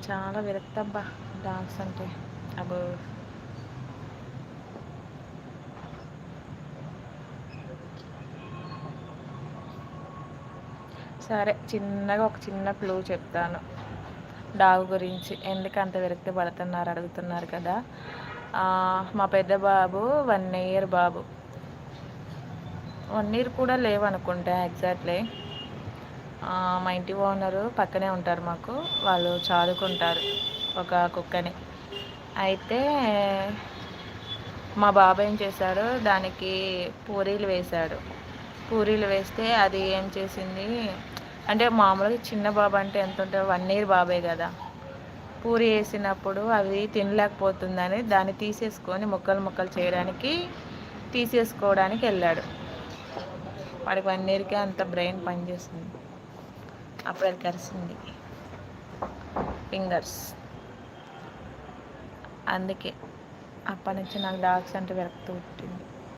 చాలా విరక్తి అబ్బా డాగ్స్ అంటే. అబ్బో! సరే చిన్నగా ఒక చిన్న క్లూ చెప్తాను డాగ్ గురించి. ఎందుకు అంత విరక్తి పడుతున్నారు అడుగుతున్నారు కదా. మా పెద్ద బాబు 1 ఇయర్ బాబు. 1 ఇయర్ కూడా లేవనుకుంటా ఎగ్జాక్ట్లీ. మా ఇంటి ఓనరు పక్కనే ఉంటారు మాకు. వాళ్ళు చదువుకుంటారు ఒక కుక్కని. అయితే మా బాబు ఏం చేశాడు, దానికి పూరీలు వేశాడు. పూరీలు వేస్తే అది ఏం చేసింది అంటే, మామూలుగా చిన్న బాబు అంటే ఎంత ఉంటుంది, 1 ఇయర్ బాబే కదా. పూరి వేసినప్పుడు అవి తినలేకపోతుందని దాన్ని తీసేసుకొని ముక్కలు ముక్కలు చేయడానికి తీసేసుకోవడానికి వెళ్ళాడు. వాడికి 1 ఇయర్కే అంత బ్రెయిన్ పనిచేస్తుంది. అప్పుడు అది కరిసింది ఫింగర్స్. అందుకే అప్పటి నుంచి నాకు డాగ్స్ అంటే విరక్తి పుట్టింది.